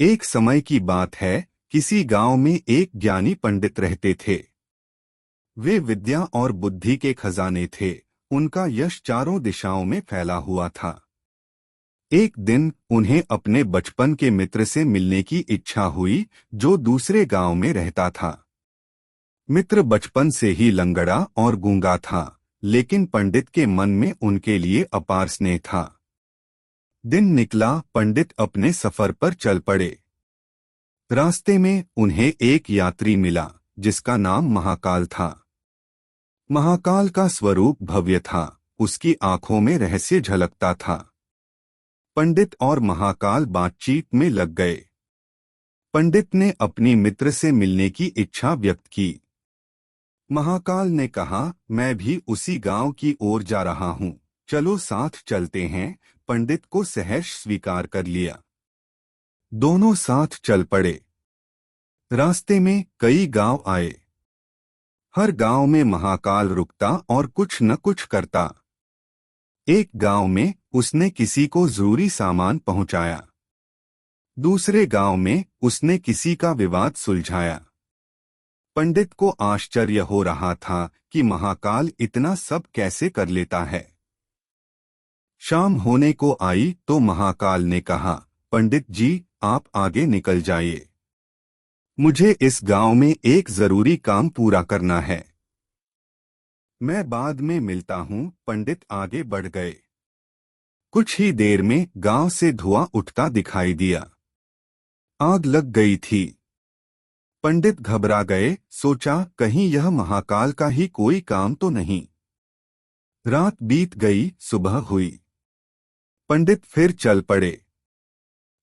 एक समय की बात है, किसी गांव में एक ज्ञानी पंडित रहते थे। वे विद्या और बुद्धि के खजाने थे। उनका यश चारों दिशाओं में फैला हुआ था। एक दिन उन्हें अपने बचपन के मित्र से मिलने की इच्छा हुई, जो दूसरे गांव में रहता था। मित्र बचपन से ही लंगड़ा और गूंगा था, लेकिन पंडित के मन में उनके लिए अपार स्नेह था। दिन निकला, पंडित अपने सफर पर चल पड़े। रास्ते में उन्हें एक यात्री मिला, जिसका नाम महाकाल था। महाकाल का स्वरूप भव्य था, उसकी आंखों में रहस्य झलकता था। पंडित और महाकाल बातचीत में लग गए। पंडित ने अपनी मित्र से मिलने की इच्छा व्यक्त की। महाकाल ने कहा, मैं भी उसी गांव की ओर जा रहा हूं, चलो साथ चलते हैं। पंडित को सहर्ष स्वीकार कर लिया। दोनों साथ चल पड़े। रास्ते में कई गांव आए। हर गांव में महाकाल रुकता और कुछ न कुछ करता। एक गांव में उसने किसी को जरूरी सामान पहुंचाया। दूसरे गांव में उसने किसी का विवाद सुलझाया। पंडित को आश्चर्य हो रहा था कि महाकाल इतना सब कैसे कर लेता है। शाम होने को आई तो महाकाल ने कहा, पंडित जी, आप आगे निकल जाइए। मुझे इस गांव में एक जरूरी काम पूरा करना है। मैं बाद में मिलता हूं। पंडित आगे बढ़ गए। कुछ ही देर में गांव से धुआं उठता दिखाई दिया। आग लग गई थी। पंडित घबरा गए, सोचा कहीं यह महाकाल का ही कोई काम तो नहीं। रात बीत गई, सुबह हुई। पंडित फिर चल पड़े।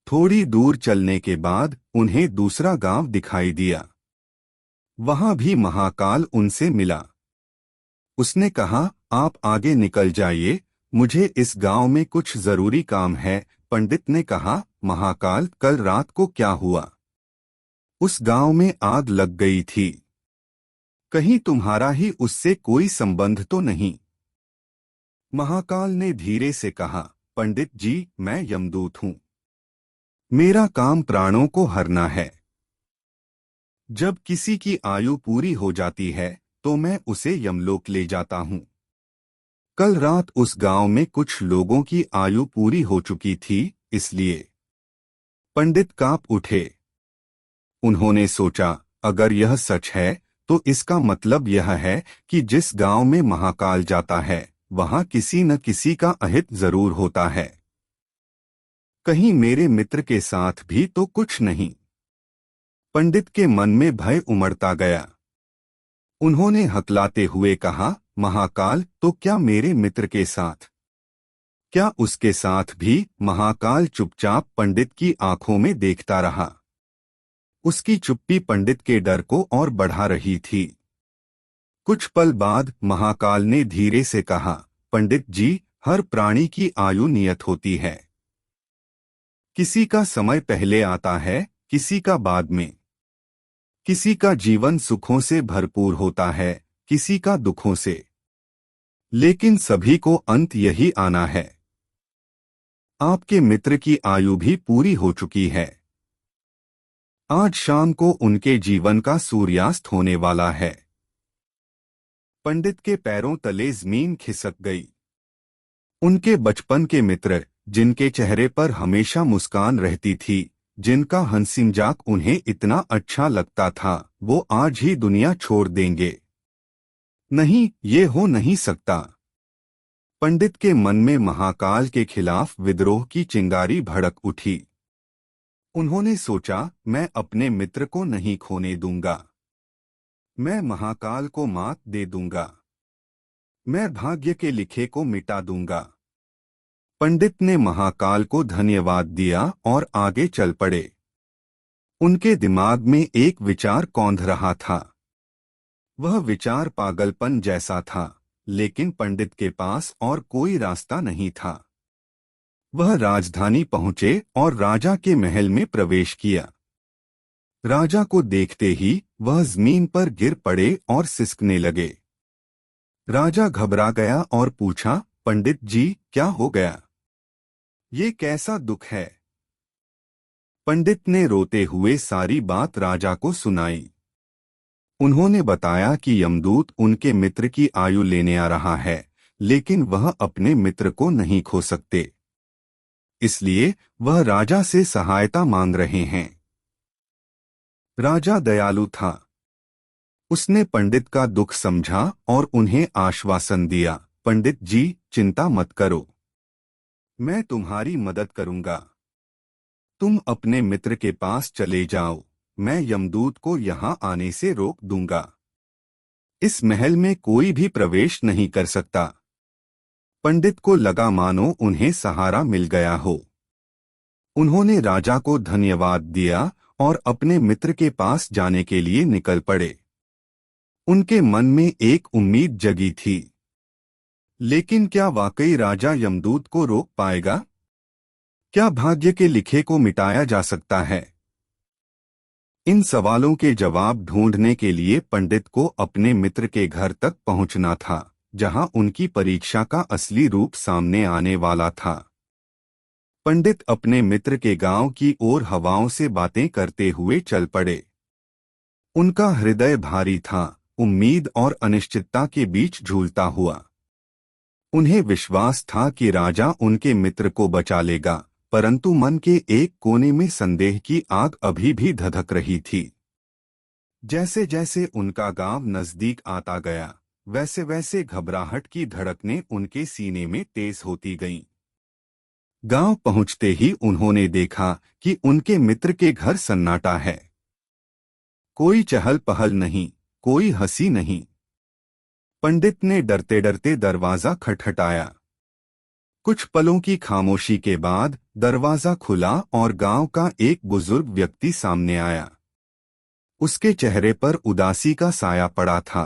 थोड़ी दूर चलने के बाद उन्हें दूसरा गांव दिखाई दिया। वहां भी महाकाल उनसे मिला। उसने कहा, आप आगे निकल जाइए, मुझे इस गांव में कुछ जरूरी काम है। पंडित ने कहा, महाकाल, कल रात को क्या हुआ? उस गांव में आग लग गई थी। कहीं तुम्हारा ही उससे कोई संबंध तो नहीं? महाकाल ने धीरे से कहा, पंडित जी, मैं यमदूत हूं। मेरा काम प्राणों को हरना है। जब किसी की आयु पूरी हो जाती है तो मैं उसे यमलोक ले जाता हूं। कल रात उस गांव में कुछ लोगों की आयु पूरी हो चुकी थी, इसलिए। पंडित कांप उठे। उन्होंने सोचा, अगर यह सच है तो इसका मतलब यह है कि जिस गांव में महाकाल जाता है वहां किसी न किसी का अहित जरूर होता है। कहीं मेरे मित्र के साथ भी तो कुछ नहीं? पंडित के मन में भय उमड़ता गया। उन्होंने हकलाते हुए कहा, महाकाल, तो क्या मेरे मित्र के साथ? क्या उसके साथ भी? महाकाल चुपचाप पंडित की आंखों में देखता रहा। उसकी चुप्पी पंडित के डर को और बढ़ा रही थी। कुछ पल बाद महाकाल ने धीरे से कहा, पंडित जी, हर प्राणी की आयु नियत होती है। किसी का समय पहले आता है, किसी का बाद में। किसी का जीवन सुखों से भरपूर होता है, किसी का दुखों से। लेकिन सभी को अंत यही आना है। आपके मित्र की आयु भी पूरी हो चुकी है। आज शाम को उनके जीवन का सूर्यास्त होने वाला है। पंडित के पैरों तले जमीन खिसक गई। उनके बचपन के मित्र, जिनके चेहरे पर हमेशा मुस्कान रहती थी, जिनका हंसी मजाक उन्हें इतना अच्छा लगता था, वो आज ही दुनिया छोड़ देंगे। नहीं, ये हो नहीं सकता। पंडित के मन में महाकाल के खिलाफ विद्रोह की चिंगारी भड़क उठी। उन्होंने सोचा, मैं अपने मित्र को नहीं खोने दूंगा। मैं महाकाल को मात दे दूंगा। मैं भाग्य के लिखे को मिटा दूंगा। पंडित ने महाकाल को धन्यवाद दिया और आगे चल पड़े। उनके दिमाग में एक विचार कौंध रहा था। वह विचार पागलपन जैसा था, लेकिन पंडित के पास और कोई रास्ता नहीं था। वह राजधानी पहुंचे और राजा के महल में प्रवेश किया। राजा को देखते ही वह जमीन पर गिर पड़े और सिसकने लगे। राजा घबरा गया और पूछा, पंडित जी, क्या हो गया? ये कैसा दुख है? पंडित ने रोते हुए सारी बात राजा को सुनाई। उन्होंने बताया कि यमदूत उनके मित्र की आयु लेने आ रहा है, लेकिन वह अपने मित्र को नहीं खो सकते, इसलिए वह राजा से सहायता मांग रहे हैं। राजा दयालु था। उसने पंडित का दुख समझा और उन्हें आश्वासन दिया, पंडित जी, चिंता मत करो, मैं तुम्हारी मदद करूंगा। तुम अपने मित्र के पास चले जाओ, मैं यमदूत को यहां आने से रोक दूंगा। इस महल में कोई भी प्रवेश नहीं कर सकता। पंडित को लगा मानो उन्हें सहारा मिल गया हो। उन्होंने राजा को धन्यवाद दिया और अपने मित्र के पास जाने के लिए निकल पड़े। उनके मन में एक उम्मीद जगी थी, लेकिन क्या वाकई राजा यमदूत को रोक पाएगा? क्या भाग्य के लिखे को मिटाया जा सकता है? इन सवालों के जवाब ढूंढने के लिए पंडित को अपने मित्र के घर तक पहुंचना था, जहां उनकी परीक्षा का असली रूप सामने आने वाला था। पंडित अपने मित्र के गांव की ओर हवाओं से बातें करते हुए चल पड़े। उनका हृदय भारी था, उम्मीद और अनिश्चितता के बीच झूलता हुआ। उन्हें विश्वास था कि राजा उनके मित्र को बचा लेगा, परंतु मन के एक कोने में संदेह की आग अभी भी धधक रही थी। जैसे जैसे उनका गांव नजदीक आता गया, वैसे वैसे घबराहट की धड़कनें उनके सीने में तेज होती गईं। गांव पहुंचते ही उन्होंने देखा कि उनके मित्र के घर सन्नाटा है। कोई चहल पहल नहीं, कोई हंसी नहीं। पंडित ने डरते डरते दरवाजा खटखटाया। कुछ पलों की खामोशी के बाद दरवाजा खुला और गांव का एक बुजुर्ग व्यक्ति सामने आया। उसके चेहरे पर उदासी का साया पड़ा था।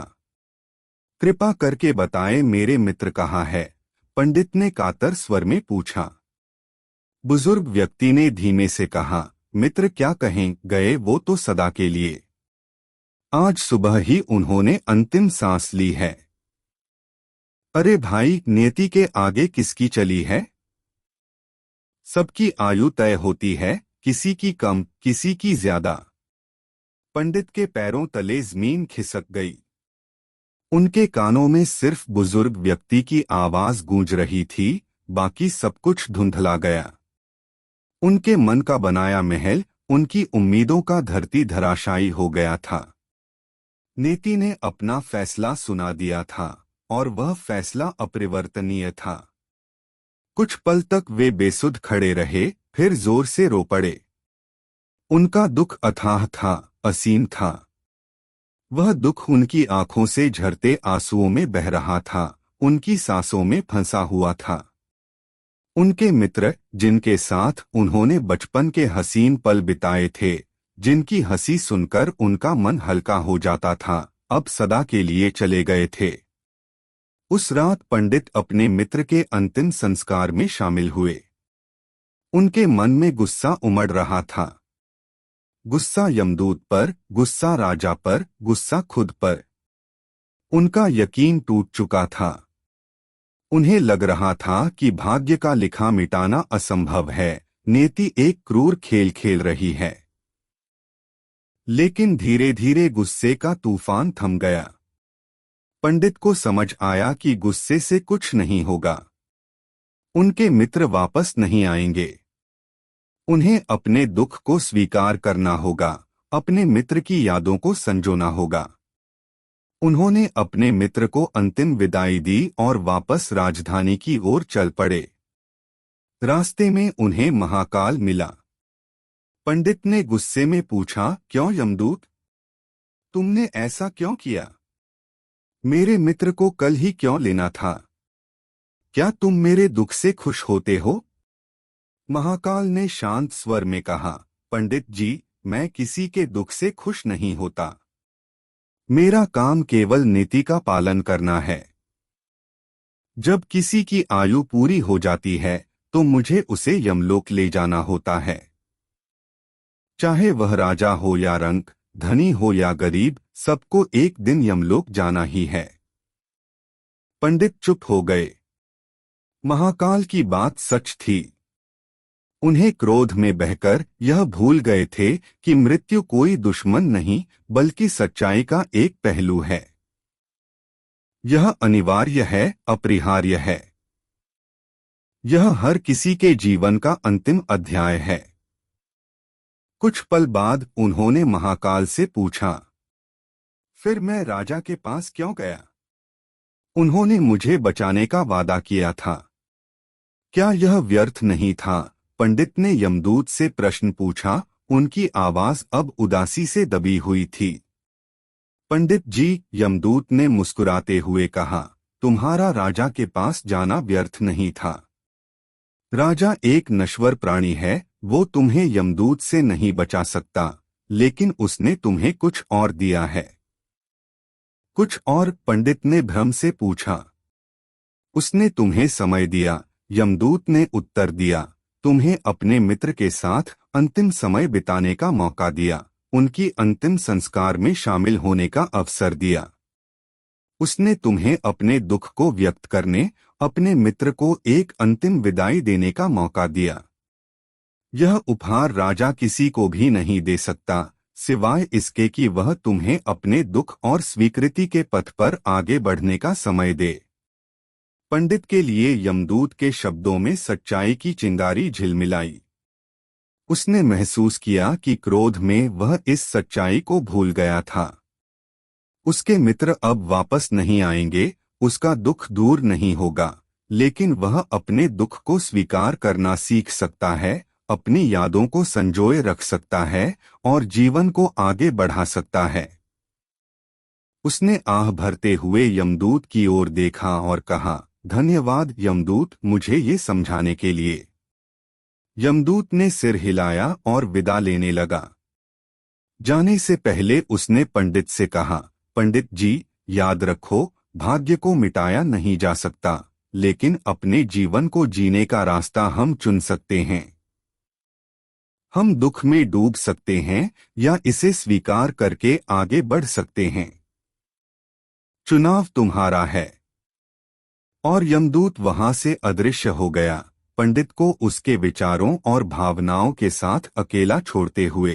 कृपा करके बताएं, मेरे मित्र कहाँ है? पंडित ने कातर स्वर में पूछा। बुजुर्ग व्यक्ति ने धीमे से कहा, मित्र क्या कहें, गए वो तो सदा के लिए। आज सुबह ही उन्होंने अंतिम सांस ली है। अरे भाई, नियति के आगे किसकी चली है? सबकी आयु तय होती है, किसी की कम, किसी की ज्यादा। पंडित के पैरों तले जमीन खिसक गई। उनके कानों में सिर्फ बुजुर्ग व्यक्ति की आवाज गूंज रही थी, बाकी सब कुछ धुंधला गया। उनके मन का बनाया महल, उनकी उम्मीदों का धरती धराशायी हो गया था। नीति ने अपना फैसला सुना दिया था और वह फैसला अपरिवर्तनीय था। कुछ पल तक वे बेसुध खड़े रहे, फिर जोर से रो पड़े। उनका दुख अथाह था, असीम था। वह दुख उनकी आंखों से झरते आंसुओं में बह रहा था, उनकी सांसों में फंसा हुआ था। उनके मित्र, जिनके साथ उन्होंने बचपन के हसीन पल बिताए थे, जिनकी हंसी सुनकर उनका मन हल्का हो जाता था, अब सदा के लिए चले गए थे। उस रात पंडित अपने मित्र के अंतिम संस्कार में शामिल हुए। उनके मन में गुस्सा उमड़ रहा था। गुस्सा यमदूत पर, गुस्सा राजा पर, गुस्सा खुद पर। उनका यकीन टूट चुका था। उन्हें लग रहा था कि भाग्य का लिखा मिटाना असंभव है, नियति एक क्रूर खेल खेल रही है। लेकिन धीरे धीरे गुस्से का तूफान थम गया। पंडित को समझ आया कि गुस्से से कुछ नहीं होगा। उनके मित्र वापस नहीं आएंगे। उन्हें अपने दुख को स्वीकार करना होगा, अपने मित्र की यादों को संजोना होगा। उन्होंने अपने मित्र को अंतिम विदाई दी और वापस राजधानी की ओर चल पड़े। रास्ते में उन्हें महाकाल मिला। पंडित ने गुस्से में पूछा, क्यों यमदूत? तुमने ऐसा क्यों किया? मेरे मित्र को कल ही क्यों लेना था? क्या तुम मेरे दुख से खुश होते हो? महाकाल ने शांत स्वर में कहा, पंडित जी, मैं किसी के दुख से खुश नहीं होता। मेरा काम केवल नीति का पालन करना है। जब किसी की आयु पूरी हो जाती है तो मुझे उसे यमलोक ले जाना होता है। चाहे वह राजा हो या रंक, धनी हो या गरीब, सबको एक दिन यमलोक जाना ही है। पंडित चुप हो गए। महाकाल की बात सच थी। उन्हें क्रोध में बहकर यह भूल गए थे कि मृत्यु कोई दुश्मन नहीं बल्कि सच्चाई का एक पहलू है। यह अनिवार्य है, अपरिहार्य है। यह हर किसी के जीवन का अंतिम अध्याय है। कुछ पल बाद उन्होंने महाकाल से पूछा, फिर मैं राजा के पास क्यों गया? उन्होंने मुझे बचाने का वादा किया था। क्या यह व्यर्थ नहीं था? पंडित ने यमदूत से प्रश्न पूछा। उनकी आवाज अब उदासी से दबी हुई थी। पंडित जी, यमदूत ने मुस्कुराते हुए कहा, तुम्हारा राजा के पास जाना व्यर्थ नहीं था। राजा एक नश्वर प्राणी है, वो तुम्हें यमदूत से नहीं बचा सकता, लेकिन उसने तुम्हें कुछ और दिया है। कुछ और? पंडित ने भ्रम से पूछा। उसने तुम्हें समय दिया, यमदूत ने उत्तर दिया। तुम्हें अपने मित्र के साथ अंतिम समय बिताने का मौका दिया, उनकी अंतिम संस्कार में शामिल होने का अवसर दिया। उसने तुम्हें अपने दुख को व्यक्त करने, अपने मित्र को एक अंतिम विदाई देने का मौका दिया। यह उपहार राजा किसी को भी नहीं दे सकता, सिवाय इसके कि वह तुम्हें अपने दुख और स्वीकृति के पथ पर आगे बढ़ने का समय दे। पंडित के लिए यमदूत के शब्दों में सच्चाई की चिंगारी झिलमिलाई। उसने महसूस किया कि क्रोध में वह इस सच्चाई को भूल गया था। उसके मित्र अब वापस नहीं आएंगे, उसका दुख दूर नहीं होगा, लेकिन वह अपने दुख को स्वीकार करना सीख सकता है, अपनी यादों को संजोए रख सकता है और जीवन को आगे बढ़ा सकता है। उसने आह भरते हुए यमदूत की ओर देखा और कहा, धन्यवाद यमदूत, मुझे ये समझाने के लिए। यमदूत ने सिर हिलाया और विदा लेने लगा। जाने से पहले उसने पंडित से कहा, पंडित जी, याद रखो, भाग्य को मिटाया नहीं जा सकता, लेकिन अपने जीवन को जीने का रास्ता हम चुन सकते हैं। हम दुख में डूब सकते हैं या इसे स्वीकार करके आगे बढ़ सकते हैं। चुनाव तुम्हारा है। और यमदूत वहां से अदृश्य हो गया, पंडित को उसके विचारों और भावनाओं के साथ अकेला छोड़ते हुए।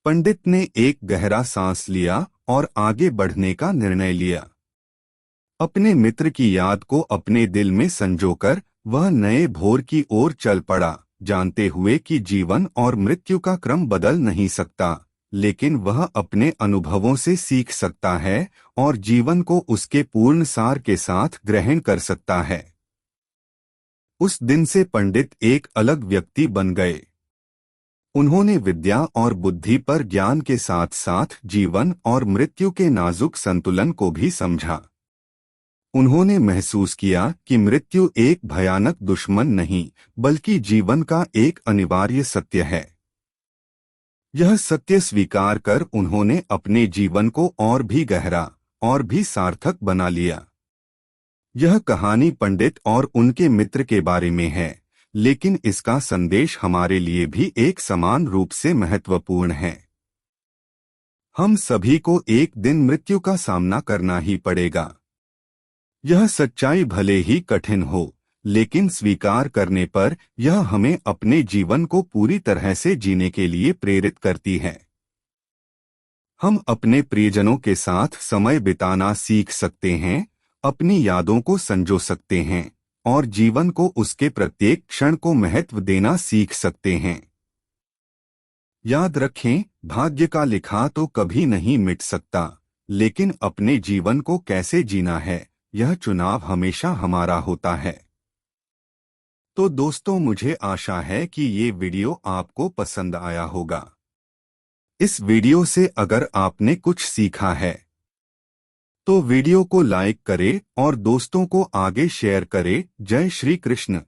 पंडित ने एक गहरा सांस लिया और आगे बढ़ने का निर्णय लिया। अपने मित्र की याद को अपने दिल में संजोकर वह नए भोर की ओर चल पड़ा, जानते हुए कि जीवन और मृत्यु का क्रम बदल नहीं सकता, लेकिन वह अपने अनुभवों से सीख सकता है और जीवन को उसके पूर्ण सार के साथ ग्रहण कर सकता है। उस दिन से पंडित एक अलग व्यक्ति बन गए। उन्होंने विद्या और बुद्धि पर ज्ञान के साथ साथ जीवन और मृत्यु के नाजुक संतुलन को भी समझा। उन्होंने महसूस किया कि मृत्यु एक भयानक दुश्मन नहीं, बल्कि जीवन का एक अनिवार्य सत्य है। यह सत्य स्वीकार कर उन्होंने अपने जीवन को और भी गहरा और भी सार्थक बना लिया। यह कहानी पंडित और उनके मित्र के बारे में है, लेकिन इसका संदेश हमारे लिए भी एक समान रूप से महत्वपूर्ण है। हम सभी को एक दिन मृत्यु का सामना करना ही पड़ेगा। यह सच्चाई भले ही कठिन हो, लेकिन स्वीकार करने पर यह हमें अपने जीवन को पूरी तरह से जीने के लिए प्रेरित करती है। हम अपने प्रियजनों के साथ समय बिताना सीख सकते हैं, अपनी यादों को संजो सकते हैं और जीवन को उसके प्रत्येक क्षण को महत्व देना सीख सकते हैं। याद रखें, भाग्य का लिखा तो कभी नहीं मिट सकता, लेकिन अपने जीवन को कैसे जीना है, यह चुनाव हमेशा हमारा होता है। तो दोस्तों, मुझे आशा है कि ये वीडियो आपको पसंद आया होगा। इस वीडियो से अगर आपने कुछ सीखा है तो वीडियो को लाइक करें और दोस्तों को आगे शेयर करें। जय श्री कृष्ण।